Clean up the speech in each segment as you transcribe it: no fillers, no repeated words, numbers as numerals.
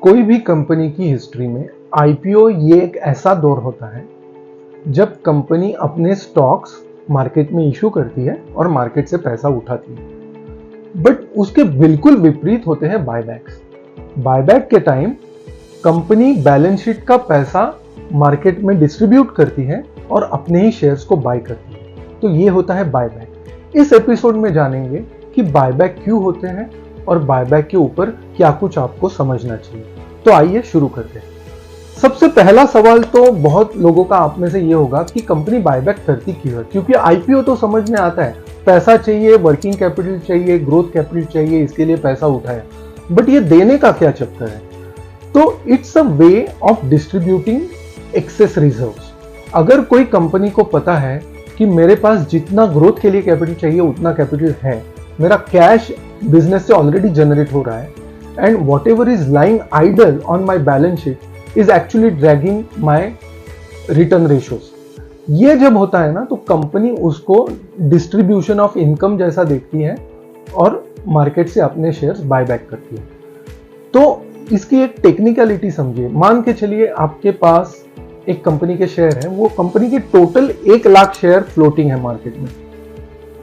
कोई भी कंपनी की हिस्ट्री में आईपीओ ये एक ऐसा दौर होता है जब कंपनी अपने स्टॉक्स मार्केट में इशू करती है और मार्केट से पैसा उठाती है। बट उसके बिल्कुल विपरीत होते हैं बायबैक्स। बायबैक के टाइम कंपनी बैलेंस शीट का पैसा मार्केट में डिस्ट्रीब्यूट करती है और अपने ही शेयर्स को बाय करती है। तो ये होता है बायबैक। इस एपिसोड में जानेंगे कि बायबैक क्यों होते हैं और बायबैक के ऊपर क्या कुछ आपको समझना चाहिए। तो आइए शुरू करते हैं। सबसे पहला सवाल तो बहुत लोगों का आप में से ये होगा कि कंपनी बायबैक करती क्यों है, क्योंकि आईपीओ तो समझ में आता है, पैसा चाहिए, वर्किंग कैपिटल चाहिए, ग्रोथ कैपिटल चाहिए, इसके लिए पैसा उठाया। बट ये देने का क्या चक्कर है? तो it's a way of distributing excess reserves. अगर कोई कंपनी को पता है कि मेरे पास जितना ग्रोथ के लिए कैपिटल चाहिए उतना कैपिटल है, मेरा कैश बिजनेस से ऑलरेडी जनरेट हो रहा है, and whatever is lying idle on my balance sheet is actually dragging my return ratios. ये जब होता है ना, तो कंपनी उसको डिस्ट्रीब्यूशन ऑफ इनकम जैसा देखती है और मार्केट से अपने शेयर्स बायबैक करती है। तो इसकी एक टेक्निकलिटी समझिए। मान के चलिए आपके पास एक कंपनी के शेयर है, वो कंपनी के टोटल 1 लाख शेयर फ्लोटिंग है मार्केट में।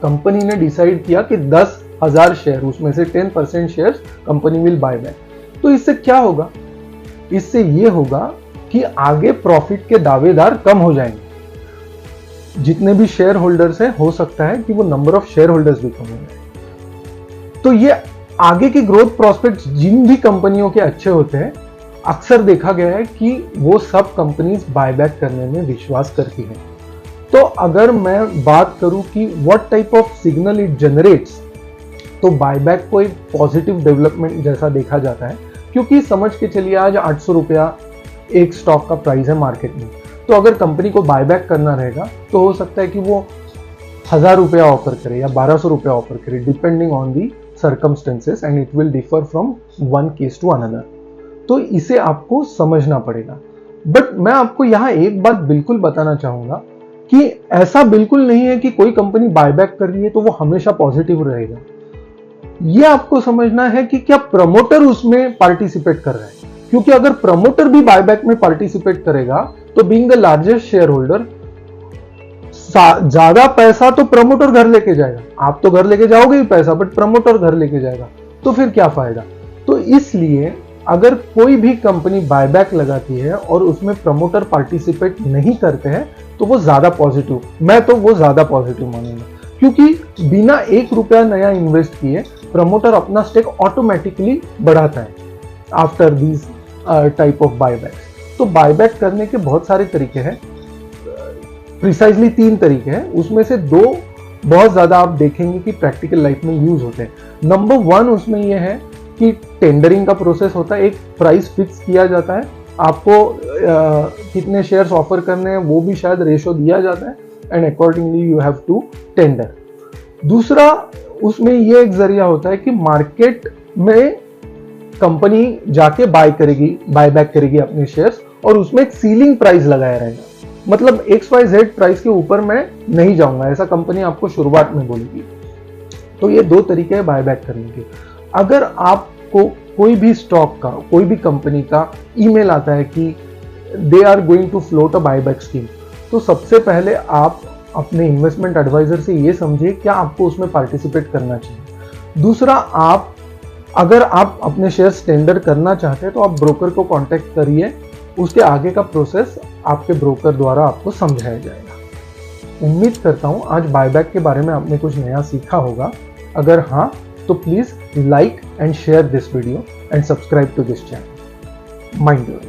कंपनी ने डिसाइड किया कि 10,000 शेयर, उसमें से 10% shares company will buy back. तो इससे क्या होगा? इससे ये होगा कि आगे प्रॉफिट के दावेदार कम हो जाएंगे। जितने भी शेयर होल्डर्स हैं, हो सकता है कि वो नंबर ऑफ शेयर होल्डर्स भी कम हो जाए। तो ये आगे की ग्रोथ प्रोस्पेक्ट्स जिन भी कंपनियों के अच्छे होते हैं, अक्सर देखा गया है कि वो सब कंपनीज बायबैक करने में विश्वास करती हैं। तो अगर मैं बात करूं कि what type of signal it generates, तो बायबैक को एक पॉजिटिव डेवलपमेंट जैसा देखा जाता है, क्योंकि समझ के चलिए आज 800 रुपया एक स्टॉक का प्राइस है मार्केट में। तो अगर कंपनी को बायबैक करना रहेगा तो हो सकता है कि वो 1000 रुपया ऑफर करे या 1200 रुपया ऑफर करे, depending on the circumstances, and it will differ from one case to another. तो इसे आपको समझना पड़ेगा। बट मैं आपको यहाँ एक बात बिल्कुल बताना चाहूंगा कि ऐसा बिल्कुल नहीं है कि कोई कंपनी बायबैक कर रही है तो वो हमेशा पॉजिटिव रहेगा। ये आपको समझना है कि क्या प्रमोटर उसमें पार्टिसिपेट कर रहा है, क्योंकि अगर प्रमोटर भी बायबैक में पार्टिसिपेट करेगा तो being the largest share holder, ज्यादा पैसा तो प्रमोटर घर लेके जाएगा। आप तो घर लेके जाओगे ही पैसा, बट प्रमोटर घर लेके जाएगा, तो फिर क्या फायदा? तो इसलिए अगर कोई भी कंपनी बायबैक लगाती है और उसमें प्रमोटर पार्टिसिपेट नहीं करते हैं तो वो ज्यादा पॉजिटिव, मैं तो वो ज्यादा पॉजिटिव मानूंगा, क्योंकि बिना 1 रुपया नया इन्वेस्ट किए प्रमोटर अपना स्टेक ऑटोमेटिकली बढ़ाता है after these type of buybacks. तो बायबैक करने के बहुत सारे तरीके हैं, प्रिसाइजली 3 तरीके हैं, उसमें से 2 बहुत ज्यादा आप देखेंगे कि प्रैक्टिकल लाइफ में यूज होते हैं। नंबर 1 उसमें यह है कि टेंडरिंग का प्रोसेस होता है। एक प्राइस फिक्स किया जाता है, आपको कितने शेयर्स ऑफर करने हैं वो भी शायद रेशो दिया जाता है, and accordingly you have to tender. दूसरा उसमें ये एक जरिया होता है कि मार्केट में कंपनी जाके बायबैक करेगी अपने शेयर्स, और उसमें एक सीलिंग प्राइस लगाया रहेगा। मतलब XYZ प्राइस के ऊपर मैं नहीं जाऊंगा, ऐसा कंपनी आपको शुरुआत में बोलेगी। तो ये 2 तरीके हैं बायबैक करने के। अगर आपको कोई भी स्टॉक का, कोई भी कंपनी का ईमेल आता है कि they are going to float a buyback scheme, तो सबसे पहले आप अपने इन्वेस्टमेंट एडवाइजर से ये समझिए क्या आपको उसमें पार्टिसिपेट करना चाहिए। दूसरा, अगर आप अपने शेयर्स टेंडर करना चाहते हैं तो आप ब्रोकर को कांटेक्ट करिए, उसके आगे का प्रोसेस आपके ब्रोकर द्वारा आपको समझाया जाएगा। उम्मीद करता हूं आज बायबैक के बारे में आपने कुछ नया सीखा होगा। अगर हाँ, तो please like and share this video and subscribe to this channel. Mind your